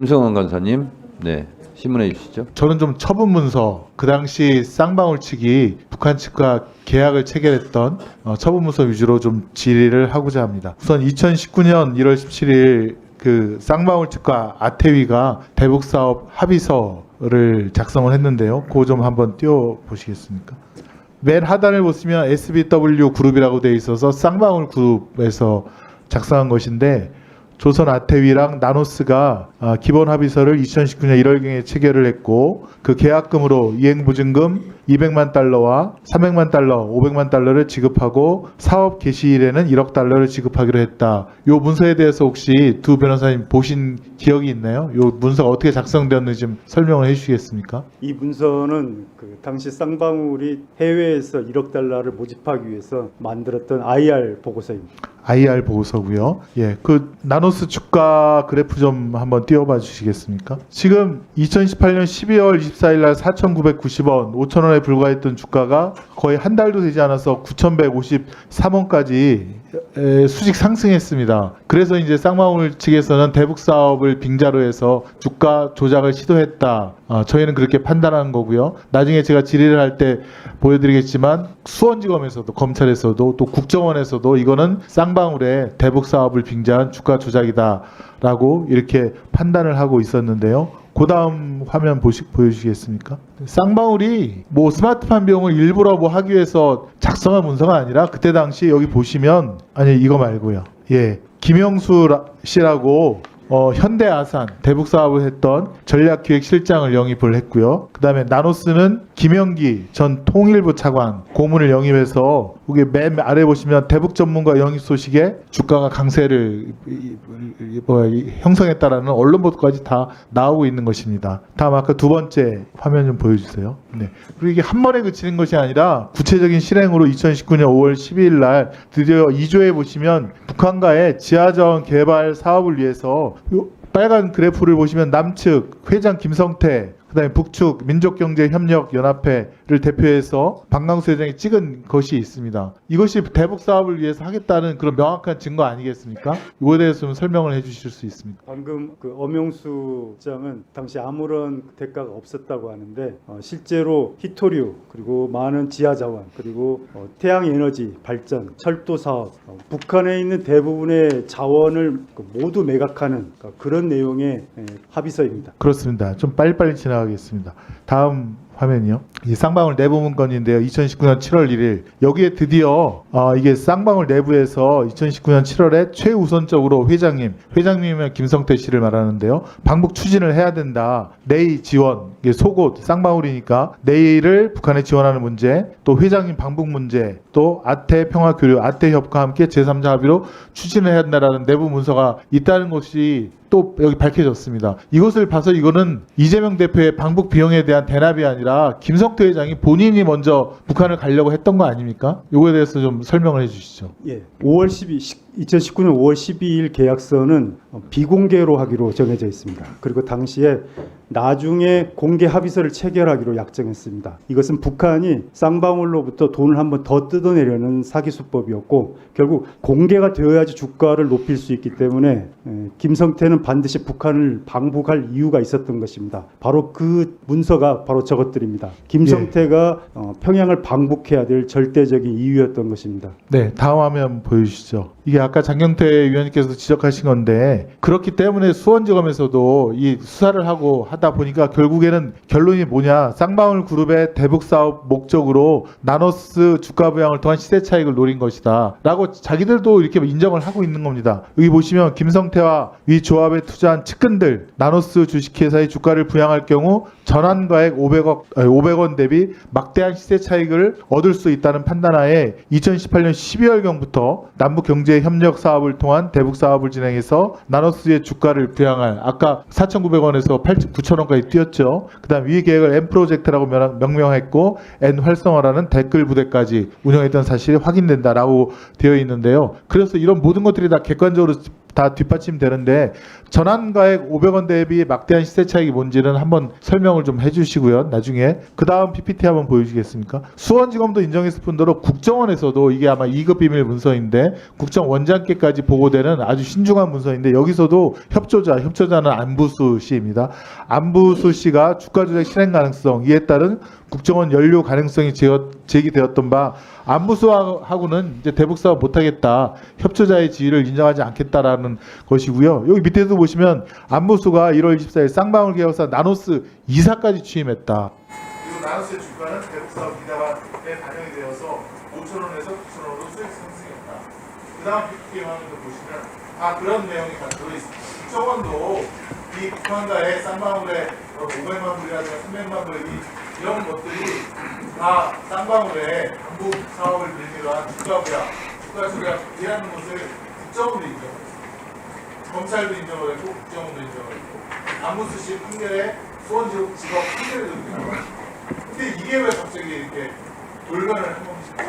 김성환 간사님, 네, 신문해 주시죠. 저는 좀 처분 문서, 그 당시 쌍방울 측이 북한 측과 계약을 체결했던 처분 문서 위주로 좀 질의를 하고자 합니다. 우선 2019년 1월 17일 그 쌍방울 측과 아태위가 대북 사업 합의서를 작성을 했는데요. 그거 좀 한번 띄워 보시겠습니까? 맨 하단을 보시면 SBW 그룹이라고 되어 있어서 쌍방울 그룹에서 작성한 것인데, 조선 아태위랑 나노스가 기본 합의서를 2019년 1월경에 체결을 했고, 그 계약금으로 이행보증금 200만 달러와 300만 달러, 500만 달러를 지급하고 사업 개시일에는 1억 달러를 지급하기로 했다. 이 문서에 대해서 혹시 두 변호사님 보신 기억이 있나요? 이 문서가 어떻게 작성되었는지 좀 설명을 해주시겠습니까? 이 문서는 그 당시 쌍방울이 해외에서 1억 달러를 모집하기 위해서 만들었던 IR 보고서입니다. IR 보고서고요. 예, 그 나노스 주가 그래프 좀 한번 띄워봐 주시겠습니까? 지금 2018년 12월 24일 날 4,990원, 5,000원에 불과했던 주가가 거의 한 달도 되지 않아서 9,153원까지 수직 상승했습니다. 그래서 이제 쌍방울 측에서는 대북 사업을 빙자로 해서 주가 조작을 시도했다. 저희는 그렇게 판단한 거고요. 나중에 제가 질의를 할 때 보여드리겠지만 수원지검에서도, 검찰에서도, 또 국정원에서도 이거는 쌍방울의 대북 사업을 빙자한 주가 조작이다라고 이렇게 판단을 하고 있었는데요. 그 다음 화면 보여주시겠습니까? 쌍방울이 뭐 스마트팜 비용을 일부러 뭐 하기 위해서 작성한 문서가 아니라, 그때 당시 여기 보시면, 아니 이거 말고요. 예, 김영수 씨라고 현대아산 대북 사업을 했던 전략기획실장을 영입을 했고요. 그 다음에 나노스는 김영기 전 통일부 차관 고문을 영입해서, 여기 맨 아래 보시면 대북 전문가 영입 소식에 주가가 강세를 형성했다라는 언론 보도까지 다 나오고 있는 것입니다. 다음 아까 두 번째 화면 좀 보여주세요. 네. 그리고 이게 한 번에 그치는 것이 아니라 구체적인 실행으로 2019년 5월 12일 날 드디어 2조에 보시면 북한과의 지하자원 개발 사업을 위해서, 요 빨간 그래프를 보시면 남측 회장 김성태, 그다음에 북측 민족경제협력연합회를 대표해서 박강수 회장이 찍은 것이 있습니다. 이것이 대북 사업을 위해서 하겠다는 그런 명확한 증거 아니겠습니까? 이거에 대해서 좀 설명을 해주실 수 있습니까? 방금 그 엄영수 장은 당시 아무런 대가가 없었다고 하는데, 실제로 히토류, 그리고 많은 지하자원, 그리고 태양에너지 발전, 철도 사업, 북한에 있는 대부분의 자원을 모두 매각하는 그런 내용의 합의서입니다. 그렇습니다. 좀 빨리빨리 지나가겠습니다. 다음 화면이요. 이 쌍방울 내부 문건인데요. 2019년 7월 1일 여기에 드디어 이게 쌍방울 내부에서 2019년 7월에 최우선적으로 회장님이면 김성태 씨를 말하는데요. 방북 추진을 해야 된다. 내일 지원, 이게 속옷 쌍방울이니까 내일을 북한에 지원하는 문제, 또 회장님 방북 문제, 또 아태 평화 교류, 아태 협과 함께 제3자 합의로 추진을 해야 된다라는 내부 문서가 있다는 것이 또 여기 밝혀졌습니다. 이것을 봐서 이거는 이재명 대표의 방북 비용에 대한 대납이 아니라 김성태 회장이 본인이 먼저 북한을 가려고 했던 거 아닙니까? 이거에 대해서 좀 설명을 해주시죠. 예, 2019년 5월 12일 계약서는 비공개로 하기로 정해져 있습니다. 그리고 당시에 나중에 공개 합의서를 체결하기로 약정했습니다. 이것은 북한이 쌍방울로부터 돈을 한번 더 뜯어내려는 사기 수법이었고, 결국 공개가 되어야지 주가를 높일 수 있기 때문에 김성태는 반드시 북한을 방북할 이유가 있었던 것입니다. 바로 그 문서가 바로 저것들입니다. 김성태가 평양을 방북해야 될 절대적인 이유였던 것입니다. 네, 다음 화면 보여주시죠. 이게 아까 장경태 위원님께서 지적하신 건데, 그렇기 때문에 수원지검에서도 이 수사를 하고 하다 보니까 결국에는 결론이 뭐냐, 쌍방울 그룹의 대북 사업 목적으로 나노스 주가 부양을 통한 시세 차익을 노린 것이다 라고 자기들도 이렇게 인정을 하고 있는 겁니다. 여기 보시면 김성태와 위 조합에 투자한 측근들, 나노스 주식회사의 주가를 부양할 경우 전환가액 500원 대비 막대한 시세 차익을 얻을 수 있다는 판단하에 2018년 12월경부터 남북경제협력 사업을 통한 대북 사업을 진행해서 나노스의 주가를 부양할, 아까 4,900원에서 9,000원까지 뛰었죠. 그 다음 위 계획을 N프로젝트라고 명명했고 N활성화라는 댓글 부대까지 운영했던 사실이 확인된다라고 되어 있는데요. 그래서 이런 모든 것들이 다 객관적으로 다 뒷받침되는데 전환가액 500원 대비 막대한 시세 차익이 뭔지는 한번 설명을 좀 해주시고요. 나중에 그 다음 PPT 한번 보여주시겠습니까? 수원지검도 인정했을 뿐더러 국정원에서도 이게 아마 2급 비밀 문서인데 국정 원장께까지 보고되는 아주 신중한 문서인데 여기서도 협조자는 안부수 씨입니다. 안부수 씨가 주가 조작 실행 가능성 이에 따른 국정원 연루 가능성이 제기되었던 바 안부수하고는 이제 대북 사업 못하겠다, 협조자의 지위를 인정하지 않겠다라는 것이고요. 여기 밑에도 보시면 안부수가 1월 24일 쌍방울 계열사 나노스 이사까지 취임했다. 그리고 나노스의 주가는 대북 사업 기다에 반영이 되어서 5,000원에서 9,000원으로 수익 상승했다. 그 다음 PPT 화면을 보시면 다 그런 내용이 다 들어있습니다. 국정원도 이 북한과의 쌍방울의 500만 불이라든가 300만 불 이런 것들이 다 쌍방울의 한국 사업을 빌미로 한 주가 조작이라는 것을 국정원도 인정했습니다. 검찰도 인정을 했고 국정원도 인정을 했고 안무수 씨 판결에 수원지법 판결에도 인정을 했습니다. 근데 이게 왜 갑자기 이렇게 돌변을 한 겁니까?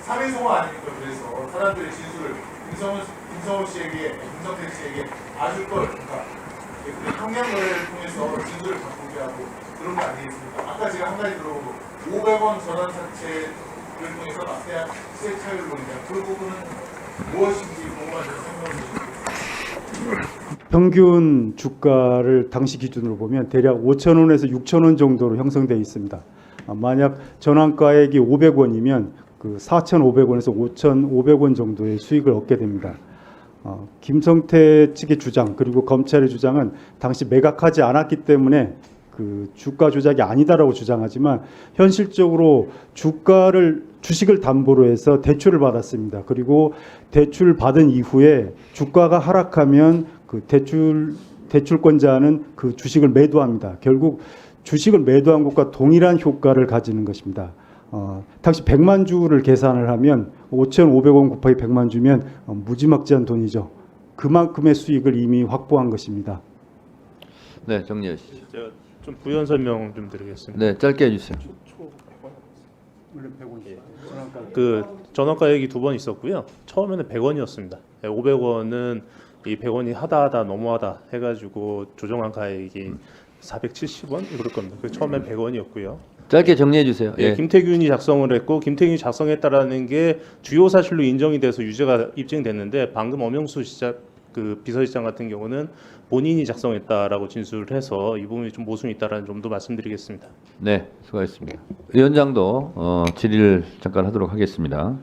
3인 송화 아닙니까? 그래서 사람들의 진술을 김성호 씨에게, 김성태 씨에게 아줄 걸, 그러니까 형량거래를 통해서 진술을 바꾸게 하고 그런 거 아니겠습니까? 아까 제가 한 가지 들어보고 500원 전환 사채를 통해서 막대한 시세 차이를 보니까 그 부분은 무엇인지 궁금해서 설명해 주시겠습니다. 평균 주가를 당시 기준으로 보면 대략 5,000원에서 6,000원 정도로 형성되어 있습니다. 만약 전환가액이 500원이면 그 4,500원에서 5,500원 정도의 수익을 얻게 됩니다. 김성태 측의 주장 그리고 검찰의 주장은 당시 매각하지 않았기 때문에 그 주가 조작이 아니다라고 주장하지만 현실적으로 주식을 담보로 해서 대출을 받았습니다. 그리고 대출 받은 이후에 주가가 하락하면 그 대출권자는 그 주식을 매도합니다. 결국 주식을 매도한 것과 동일한 효과를 가지는 것입니다. 당시 100만 주를 계산을 하면 5,500원 곱하기 100만 주면 무지막지한 돈이죠. 그만큼의 수익을 이미 확보한 것입니다. 네, 정리하시죠. 제가 좀 부연 설명 좀 드리겠습니다. 네, 짧게 해주세요. 그 전환가액이 두 번 있었고요. 처음에는 100원이었습니다. 500원은 이 100원이 하다 너무하다 해가지고 조정한 가액이 470원 그럴 겁니다. 그 처음엔 100원이었고요. 짧게 정리해 주세요. 예, 김태균이 작성을 했고 김태균이 작성했다라는 게 주요 사실로 인정이 돼서 유죄가 입증됐는데 방금 엄영수 그 비서실장 같은 경우는 본인이 작성했다라고 진술을 해서 이 부분이 좀 모순이 있다라는 점도 말씀드리겠습니다. 네, 수고하셨습니다. 위원장도 질의를 잠깐 하도록 하겠습니다.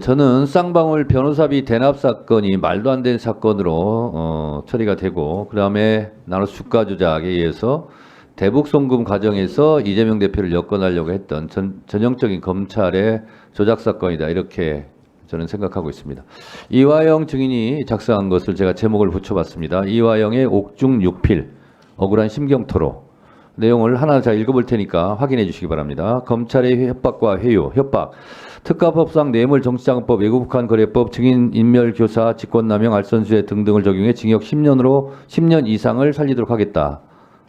저는 쌍방울 변호사비 대납 사건이 말도 안 되는 사건으로 처리가 되고 그 다음에 나노스 주가 조작에 의해서 대북 송금 과정에서 이재명 대표를 엮어내려고 했던 전형적인 검찰의 조작 사건이다 이렇게 저는 생각하고 있습니다. 이화영 증인이 작성한 것을 제가 제목을 붙여봤습니다. 이화영의 옥중육필 억울한 심경토로 내용을 하나 잘 읽어볼 테니까 확인해 주시기 바랍니다. 검찰의 협박과 회유, 협박, 특가법상 뇌물정치자금법, 외국북한 거래법, 증인인멸교사, 직권남용, 알선수재 등등을 적용해 징역 10년 이상을 살리도록 하겠다.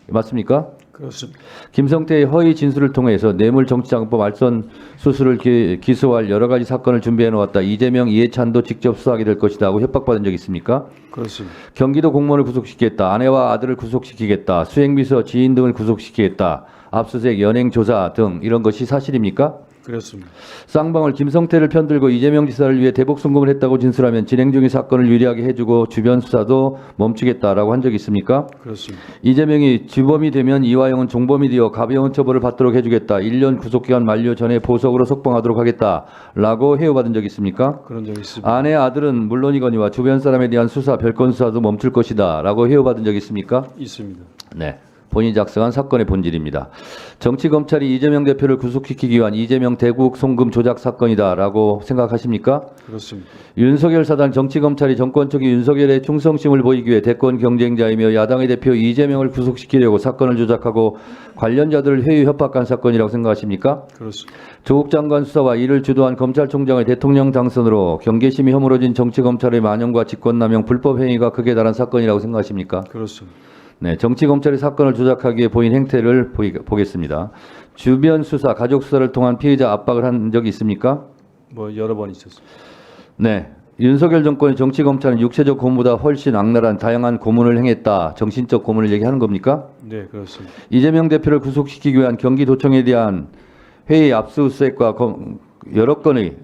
맞습니까? 그렇습니다. 김성태의 허위 진술을 통해서 뇌물정치자금법 알선 수수를 기소할 여러 가지 사건을 준비해 놓았다. 이재명, 이해찬도 직접 수사하게 될 것이다 하고 협박받은 적 있습니까? 그렇습니다. 경기도 공무원을 구속시키겠다. 아내와 아들을 구속시키겠다. 수행비서 지인 등을 구속시키겠다. 압수수색, 연행조사 등 이런 것이 사실입니까? 그렇습니다. 쌍방울 김성태를 편들고 이재명 지사를 위해 대북 송금을 했다고 진술하면 진행 중인 사건을 유리하게 해주고 주변 수사도 멈추겠다라고 한 적이 있습니까? 그렇습니다. 이재명이 주범이 되면 이화영은 종범이 되어 가벼운 처벌을 받도록 해주겠다. 1년 구속기간 만료 전에 보석으로 석방하도록 하겠다라고 해요받은 적이 있습니까? 그런 적이 있습니다. 아내 아들은 물론이거니와 주변 사람에 대한 수사, 별건 수사도 멈출 것이다 라고 해요받은 적이 있습니까? 있습니다. 네. 본인이 작성한 사건의 본질입니다. 정치검찰이 이재명 대표를 구속시키기 위한 이재명 대국 송금 조작 사건이다라고 생각하십니까? 그렇습니다. 윤석열 사단 정치검찰이 정권 초기 윤석열의 충성심을 보이기 위해 대권 경쟁자이며 야당의 대표 이재명을 구속시키려고 사건을 조작하고 관련자들을 회유 협박한 사건이라고 생각하십니까? 그렇습니다. 조국 장관 수사와 이를 주도한 검찰총장의 대통령 당선으로 경계심이 허물어진 정치검찰의 만연과 직권남용 불법 행위가 극에 달한 사건이라고 생각하십니까? 그렇습니다. 네, 정치검찰이 사건을 조작하기 위해 보인 행태를 보겠습니다. 주변 수사, 가족 수사를 통한 피해자 압박을 한 적이 있습니까? 뭐 여러 번 있었습니다. 네, 윤석열 정권의 정치 검찰은 육체적 고문보다 훨씬 악랄한 다양한 고문을 행했다. 정신적 고문을 얘기하는 겁니까? 네, 그렇습니다. 이재명 대표를 구속시키기 위한 경기도청에 대한 회의 압수수색과 여러 건의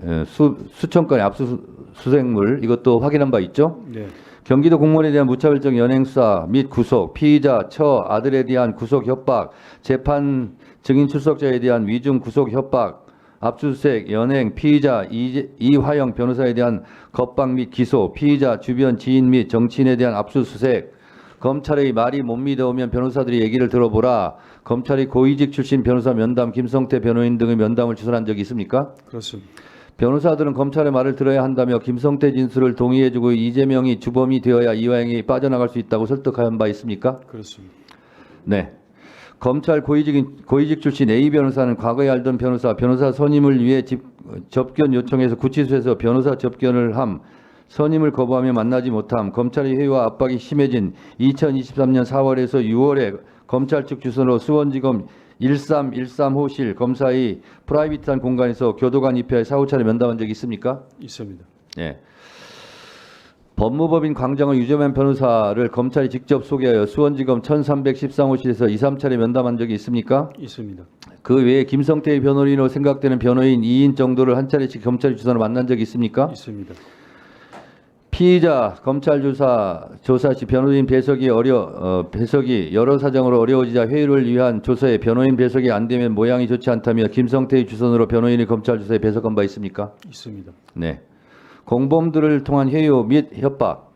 수천 건의 압수수색물 이것도 확인한 바 있죠. 네, 경기도 공무원에 대한 무차별적 연행 수사 및 구속, 피의자 처 아들에 대한 구속 협박, 재판 증인 출석자에 대한 위중 구속 협박, 압수수색, 연행, 피의자 이화영 변호사에 대한 겁박 및 기소, 피의자 주변 지인 및 정치인에 대한 압수수색, 검찰의 말이 못 믿어오면 변호사들이 얘기를 들어보라. 검찰이 고위직 출신 변호사 면담, 김성태 변호인 등의 면담을 주선한 적이 있습니까? 그렇습니다. 변호사들은 검찰의 말을 들어야 한다며 김성태 진술을 동의해주고 이재명이 주범이 되어야 이화영이 빠져나갈 수 있다고 설득한 바 있습니까? 그렇습니다. 네. 검찰 고위직 출신 A 변호사는 과거에 알던 변호사 선임을 위해 접견 요청해서 구치소에서 변호사 접견을 함, 선임을 거부하며 만나지 못함, 검찰의 회유와 압박이 심해진 2023년 4월에서 6월에 검찰 측 주선으로 수원지검 1313호실 검사의 프라이빗한 공간에서 교도관 입회해 사후차례 면담한 적이 있습니까? 있습니다. 예. 법무법인 광장의 유재만 변호사를 검찰이 직접 소개하여 수원지검 1313호실에서 2, 3차례 면담한 적이 있습니까? 있습니다. 그 외에 김성태 변호인으로 생각되는 변호인 2인 정도를 한 차례씩 검찰이 주선으로 만난 적이 있습니까? 있습니다. 피의자 검찰 조사 시 변호인 배석이 여러 사정으로 어려워지자 회유를 위한 조사에 변호인 배석이 안 되면 모양이 좋지 않다며 김성태의 주선으로 변호인이 검찰 조사에 배석한 바 있습니까? 있습니다. 네. 공범들을 통한 회유 및 협박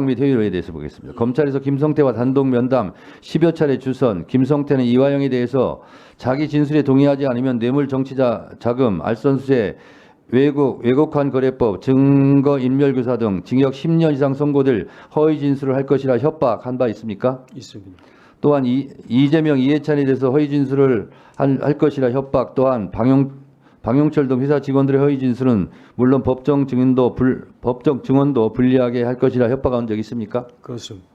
및 회유에 대해서 보겠습니다. 검찰에서 김성태와 단독 면담 10여 차례 주선, 김성태는 이화영에 대해서 자기 진술에 동의하지 않으면 뇌물 정치자 자금, 알선수재, 왜곡한 거래법, 증거인멸교사 등 징역 10년 이상 선고될 허위 진술을 할 것이라 협박한 바 있습니까? 있습니다. 또한 이재명, 이해찬에 대해서 허위 진술을 할 것이라 협박, 또한 방용철 등 회사 직원들의 허위 진술은 물론 법정 증언도 불리하게 할 것이라 협박한 적이 있습니까? 그렇습니다.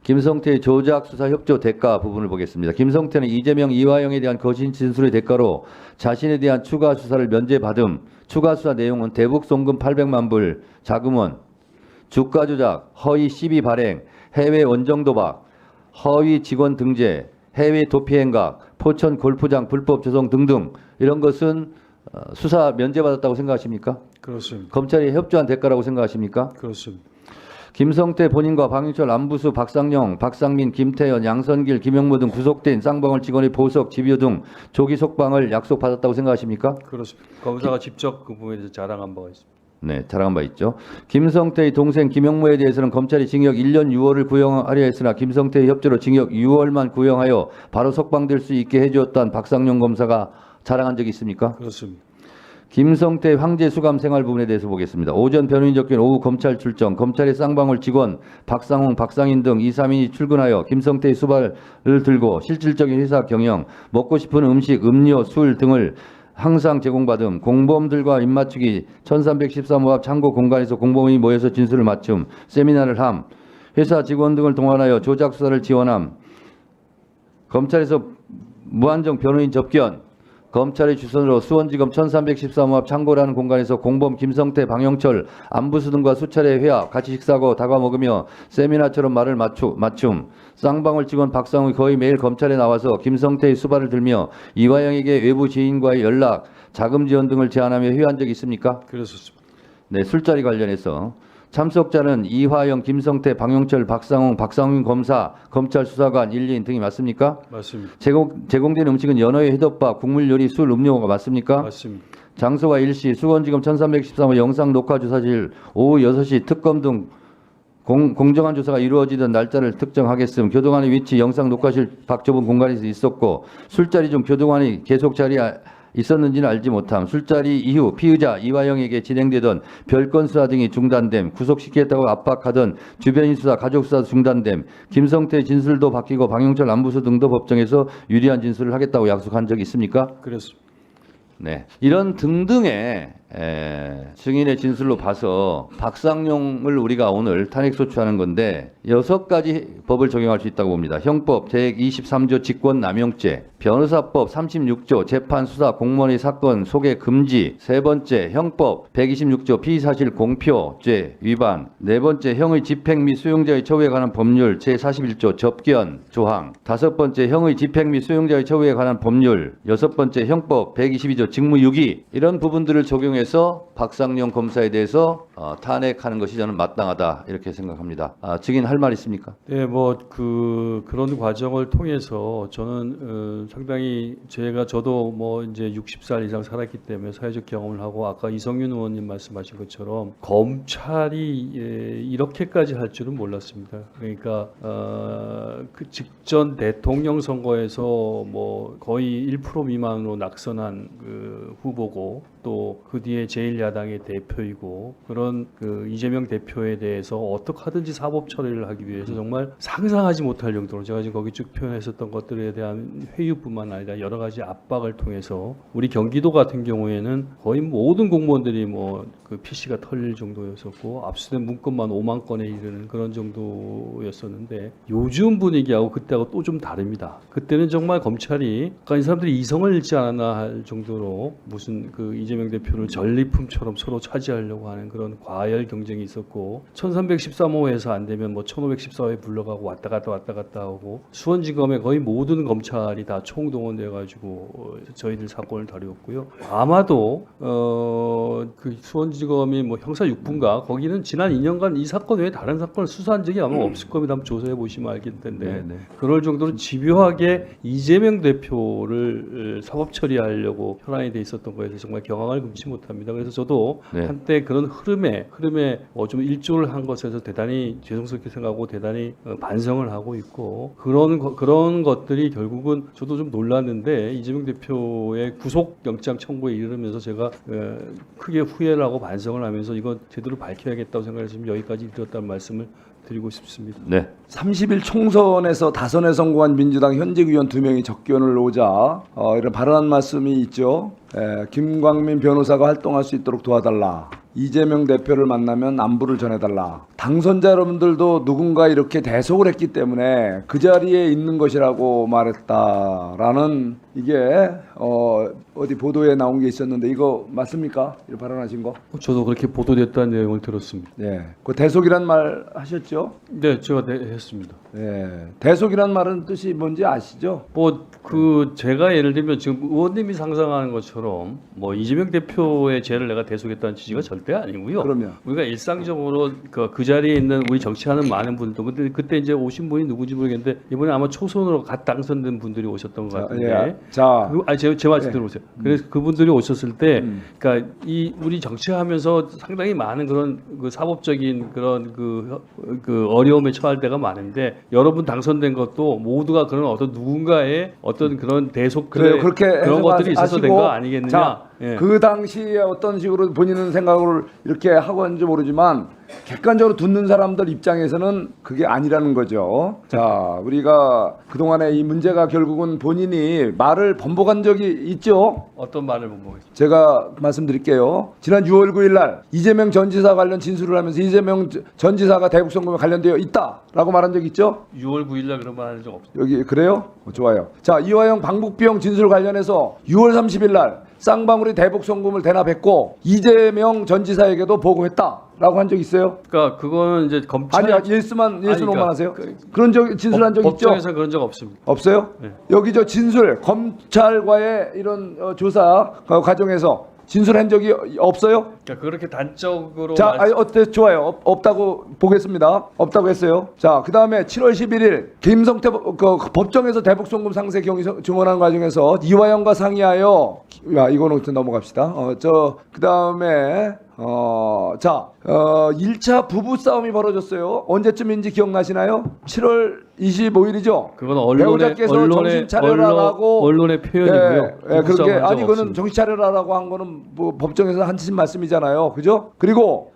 김성태의 조작 수사 협조 대가 부분을 보겠습니다. 김성태는 이재명, 이화영에 대한 거짓 진술의 대가로 자신에 대한 추가 수사를 면제받음, 추가 수사 내용은 대북 송금 800만 불, 자금원, 주가 조작, 허위 시비 발행, 해외 원정 도박, 허위 직원 등재, 해외 도피 행각, 포천 골프장 불법 조성 등등 이런 것은 수사 면제받았다고 생각하십니까? 그렇습니다. 검찰이 협조한 대가라고 생각하십니까? 그렇습니다. 김성태 본인과 방영철, 안부수, 박상영, 박상민, 김태현, 양선길, 김영무 등 구속된 쌍방울 직원의 보석, 집유 등 조기 석방을 약속받았다고 생각하십니까? 그렇습니다. 검사가 직접 그 부분에 대해서 자랑한 바가 있습니다. 네, 자랑한 바 있죠. 김성태의 동생 김영무에 대해서는 검찰이 징역 1년 6월을 구형하려 했으나 김성태의 협조로 징역 6월만 구형하여 바로 석방될 수 있게 해주었다는 박상용 검사가 자랑한 적이 있습니까? 그렇습니다. 김성태 황제 수감 생활 부분에 대해서 보겠습니다. 오전 변호인 접견, 오후 검찰 출정, 검찰의 쌍방울 직원 박상홍, 박상인 등 2, 3인이 출근하여 김성태의 수발을 들고 실질적인 회사 경영, 먹고 싶은 음식, 음료, 술 등을 항상 제공받음, 공범들과 입맞추기, 1313호 앞 창고 공간에서 공범이 모여서 진술을 맞춤, 세미나를 함, 회사 직원 등을 동원하여 조작 수사를 지원함, 검찰에서 무한정 변호인 접견, 검찰의 주선으로 수원지검 1313호 앞 창고라는 공간에서 공범 김성태, 방영철, 안부수 등과 수차례 회합, 같이 식사하고 다과 먹으며 세미나처럼 말을 맞춤, 쌍방울 직원 박상우이 거의 매일 검찰에 나와서 김성태의 수발을 들며 이화영에게 외부 지인과의 연락, 자금 지원 등을 제안하며 회유한 적이 있습니까? 그랬었습니다. 네, 술자리 관련해서 참석자는 이화영, 김성태, 방영철, 박상웅, 박상훈 검사, 검찰 수사관, 1인 등이 맞습니까? 맞습니다. 제공된 음식은 연어회, 회덮밥, 국물 요리, 술, 음료가 맞습니까? 맞습니다. 장소와 일시, 수원지검 1313호 영상 녹화 조사실 오후 6시 특검 등 공정한 조사가 이루어지던 날짜를 특정하겠음. 교도관의 위치 영상 녹화실 밖 좁은 공간에서 있었고 술자리 중 교도관이 계속 자리에 있었는지는 알지 못함. 술자리 이후 피의자 이화영에게 진행되던 별건 수사 등이 중단됨. 구속시키겠다고 압박하던 주변인 수사, 가족 수사 중단됨. 김성태 진술도 바뀌고 방영철, 안부수 등도 법정에서 유리한 진술을 하겠다고 약속한 적이 있습니까? 그랬습니다. 네, 이런 등등의 증인의 진술로 봐서 박상용을 우리가 오늘 탄핵소추하는 건데 6가지 법을 적용할 수 있다고 봅니다. 형법 제23조 직권남용죄, 변호사법 36조 재판수사 공무원의 사건 소개 금지, 세 번째 형법 126조 피의사실 공표죄 위반, 네 번째 형의 집행 및 수용자의 처우에 관한 법률 제41조 접견 조항, 다섯 번째 형의 집행 및 수용자의 처우에 관한 법률, 여섯 번째 형법 122조 직무유기, 이런 부분들을 적용해서 박상용 검사에 대해서 탄핵하는 것이 저는 마땅하다 이렇게 생각합니다. 증인 할 말 있습니까? 네, 뭐 그런 과정을 통해서 저는 상당히 저도 뭐 이제 60살 이상 살았기 때문에 사회적 경험을 하고 아까 이성윤 의원님 말씀하신 것처럼 검찰이 이렇게까지 할 줄은 몰랐습니다. 그러니까 그 직전 대통령 선거에서 뭐 거의 1% 미만으로 낙선한 그 후보고 또 그 뒤에 제1야당의 대표이고 그런 그 이재명 대표에 대해서 어떻게 하든지 사법 처리를 하기 위해서 정말 상상하지 못할 정도로 제가 지금 거기 쭉 표현했었던 것들에 대한 회유뿐만 아니라 여러 가지 압박을 통해서 우리 경기도 같은 경우에는 거의 모든 공무원들이 뭐 그 PC가 털릴 정도였었고 압수된 문건만 5만 건에 이르는 그런 정도였었는데 요즘 분위기하고 그때하고 또 좀 다릅니다. 그때는 정말 검찰이 그러니까 이 사람들이 이성을 잃지 않았나 할 정도로 무슨 그 이재명 대표를 전리품처럼 서로 차지하려고 하는 그런 과열 경쟁이 있었고 1313호에서 안 되면 뭐 1514호에 불러가고 왔다 갔다 하고 수원지검의 거의 모든 검찰이 다 총동원돼 가지고 저희들 사건을 다루었고요. 아마도 그 수원지검이 뭐 형사 6부인가 거기는 지난 2년간 이 사건 외에 다른 사건을 수사한 적이 아마 없을 겁니다. 한번 조사해 보시면 알겠 텐데 그럴 정도로 집요하게 이재명 대표를 사법 처리하려고 현안이 돼 있었던 거에서 정말 경악을 금치 못합니다. 그래서 저도 한때 그런 흐름에 좀 일조를 한 것에서 대단히 죄송스럽게 생각하고 대단히 반성을 하고 있고 그런 것들이 결국은 저도 좀 놀랐는데 이재명 대표의 구속영장 청구에 이르면서 제가 크게 후회를 하고 반성을 하면서 이건 제대로 밝혀야겠다고 생각해서 지금 여기까지 이르렀다는 말씀을 드리고 싶습니다. 네. 30일 총선에서 다선에 성공한 민주당 현직 의원 2명이 접견을 오자 이런 발언한 말씀이 있죠. 김광민 변호사가 활동할 수 있도록 도와달라. 이재명 대표를 만나면 안부를 전해달라. 당선자 여러분들도 누군가 이렇게 대속을 했기 때문에 그 자리에 있는 것이라고 말했다라는 이게 어디 보도에 나온 게 있었는데 이거 맞습니까? 이렇게 발언하신 거? 저도 그렇게 보도됐다는 내용을 들었습니다. 네. 그 대속이란 말 하셨죠? 네, 제가 했습니다. 네. 대속이란 말은 뜻이 뭔지 아시죠? 제가 예를 들면 지금 의원님이 상상하는 것처럼 뭐 이재명 대표의 죄를 내가 대속했다는 취지가 절대 아니고요. 그럼요. 우리가 일상적으로 그 자리에 있는 우리 정치하는 많은 분들, 근데 그때 이제 오신 분이 누군지 모르겠는데 이번에 아마 초선으로 갓 당선된 분들이 오셨던 것 같은데. 제 말씀 들어보세요. 그래서 그분들이 오셨을 때, 그러니까 우리 정치하면서 상당히 많은 그런 그 사법적인 그런 그 어려움에 처할 때가 많은데 여러분 당선된 것도 모두가 그런 어떤 누군가의 어떤 그런 대속들의 그런 것들이 있어서 된 거 아니겠느냐. 자, 그 당시에 어떤 식으로 본인은 생각을 이렇게 하고 하는지 모르지만 객관적으로 듣는 사람들 입장에서는 그게 아니라는 거죠. 자, 우리가 그동안에 이 문제가 결국은 본인이 말을 번복한 적이 있죠. 어떤 말을 번복했습니까? 제가 말씀드릴게요. 지난 6월 9일 날 이재명 전 지사 관련 진술을 하면서 이재명 전 지사가 대북 송금에 관련되어 있다라고 말한 적 있죠? 6월 9일 날 그런 말 한 적 없습니다. 여기 그래요? 좋아요. 자, 이화영 방북 비용 진술 관련해서 6월 30일 날 쌍방울이 대북 송금을 대납했고 이재명 전 지사에게도 보고했다라고 한 적 있어요? 그러니까 그거는 이제 검찰 예스노만 그러니까 하세요? 그런 적 진술한 적 있죠? 법정에서 그런 적 없습니다. 없어요? 네. 여기 저 진술 검찰과의 이런 조사 과정에서 진술한 적이 없어요? 그러니까 그렇게 단적으로 자, 어때? 좋아요. 없다고 보겠습니다. 없다고 했어요. 자, 그 다음에 7월 11일 김성태 법정에서 대북 송금 상세 경위 증언하는 과정에서 이화영과 상의하여 이거는 넘어갑시다. 그 다음에 1차 부부 싸움이 벌어졌어요. 언제쯤인지 기억나시나요? 7월 25일이죠. 그건 언론의 표현이고요. 그렇게 그거는 정신 차려라라고 한 거는 뭐 법정에서 하신 말씀이잖아요. 그죠? 그리고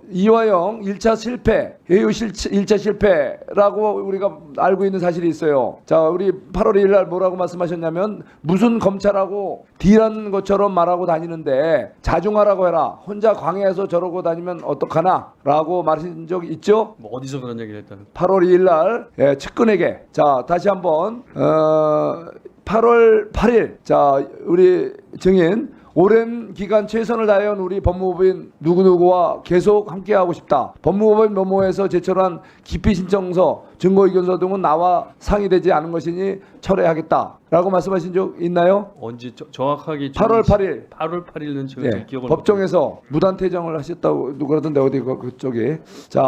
이화영 1차 실패 회유 1차 실패라고 우리가 알고 있는 사실이 있어요. 자, 우리 8월 2일 날 뭐라고 말씀하셨냐면 무슨 검찰하고 딜한 것처럼 말하고 다니는데 자중하라고 해라. 혼자 광해에서 저러고 다니면 어떡하나? 라고 말하신 적 있죠? 뭐 어디서 그런 얘기를 했다는? 8월 2일 날 측근에게 자 다시 한번 8월 8일 자 우리 증인 오랜 기간 최선을 다해온 우리 법무부인 누구누구와 계속 함께하고 싶다. 법무법인 뭐뭐에서 제출한 기피 신청서, 증거의견서 등은 나와 상의되지 않은 것이니 철회하겠다라고 말씀하신 적 있나요? 언제 정확하게 8월 8일 8월 8일은 제가 네, 기억을 법정에서 무단퇴정을 하셨다고 누구라던데 어디 그쪽에 자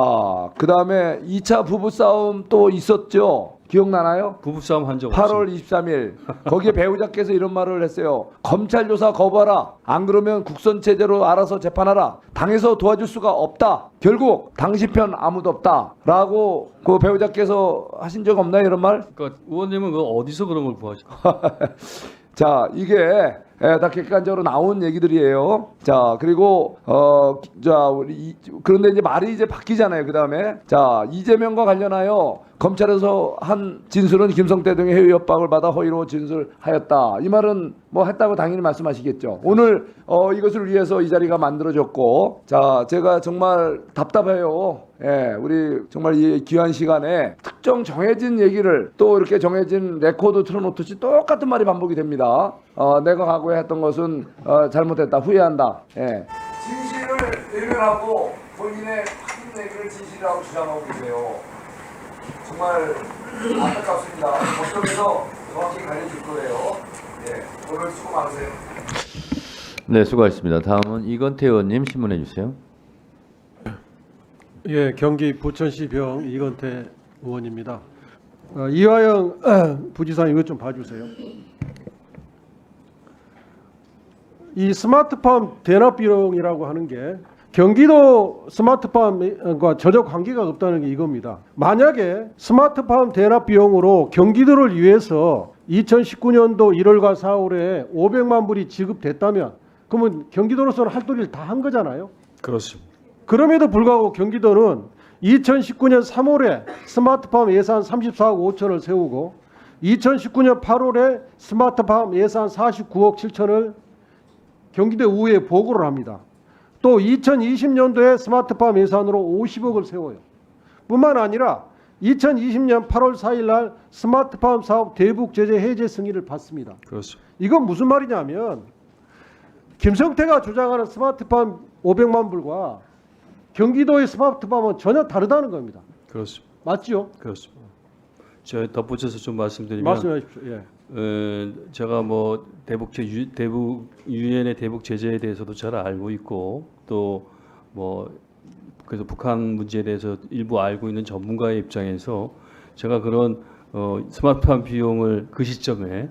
그다음에 2차 부부싸움 또 있었죠. 기억나나요? 부부싸움 한 적 없어요. 8월 23일 거기에 배우자께서 이런 말을 했어요. 검찰 조사 거부하라. 안 그러면 국선 체제로 알아서 재판하라. 당에서 도와줄 수가 없다. 결국 당시 편 아무도 없다라고 그 배우자께서 하신 적 없나요? 이런 말? 그러니까 의원님은 그 어디서 그런 걸 구하죠? 자 이게 다 객관적으로 나온 얘기들이에요. 자 그리고 그런데 이제 말이 이제 바뀌잖아요. 그 다음에 자 이재명과 관련하여 검찰에서 한 진술은 김성태 등의 해외 협박을 받아 허위로 진술하였다. 이 말은 뭐 했다고 당연히 말씀하시겠죠. 오늘 이것을 위해서 이 자리가 만들어졌고 자 제가 정말 답답해요. 예, 우리 정말 이 귀한 시간에 특정 정해진 얘기를 또 이렇게 정해진 레코드 틀어놓듯이 똑같은 말이 반복이 됩니다. 내가 과거에 했던 것은 잘못했다, 후회한다. 예. 진실을 외면하고 본인의 확인 얘기를 진실이라고 주장하고 계세요. 정말 안타깝습니다. 법정에서 정확히 가려질 거예요. 예, 오늘 수고 많으세요. 네, 수고하셨습니다. 다음은 이건태 의원님 신문해 주세요. 예, 경기 부천시 병 이건태 의원입니다. 이화영 부지사님 이것 좀 봐주세요. 이 스마트팜 대납 비용이라고 하는 게 경기도 스마트팜과 전혀 관계가 없다는 게 이겁니다. 만약에 스마트팜 대납 비용으로 경기도를 위해서 2019년도 1월과 4월에 500만 불이 지급됐다면 그러면 경기도로서는 할 도리를 다 한 거잖아요. 그렇습니다. 그럼에도 불구하고 경기도는 2019년 3월에 스마트팜 예산 34억 5천을 세우고 2019년 8월에 스마트팜 예산 49억 7천을 경기도 의회에 보고를 합니다. 또 2020년도에 스마트팜 예산으로 50억을 세워요. 뿐만 아니라 2020년 8월 4일 날 스마트팜 사업 대북 제재 해제 승인을 받습니다. 그렇습니다. 이건 무슨 말이냐면 김성태가 주장하는 스마트팜 500만 불과 경기도의 스마트팜은 전혀 다르다는 겁니다. 그렇습니다. 맞지요? 그렇습니다. 제가 덧붙여서 좀 말씀드리면 말씀하십시오. 예. 제가 뭐 대북 유엔의 대북 제재에 대해서도 잘 알고 있고 또 뭐 그래서 북한 문제에 대해서 일부 알고 있는 전문가의 입장에서 제가 그런 스마트팜 비용을 그 시점에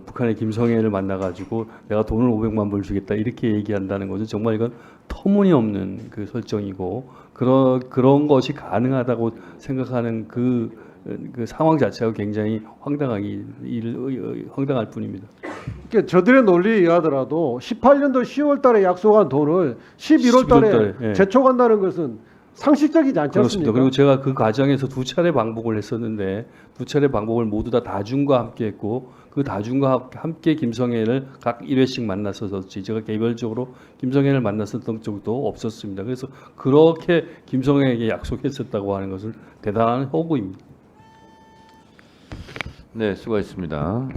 북한의 김성애를 만나가지고 내가 돈을 500만 불 주겠다 이렇게 얘기한다는 것은 정말 이건 터무니없는 그 설정이고 그런 것이 가능하다고 생각하는 그 상황 자체가 굉장히 황당할 뿐입니다. 그러니까 저들의 논리에 의하더라도 18년도 10월 달에 약속한 돈을 11월 달에 예. 제촉한다는 것은 상식적이지 않지 그렇습니다. 않습니까? 그리고 제가 그 과정에서 두 차례 방북을 했었는데 두 차례 방북을 모두 다 다중과 함께 했고 그 다중과 함께 김성애를 각 1회씩 만났었지 제가 개별적으로 김성애를 만났었던 적도 없었습니다. 그래서 그렇게 김성애에게 약속했었다고 하는 것은 대단한 허구입니다. 네, 수고하셨습니다.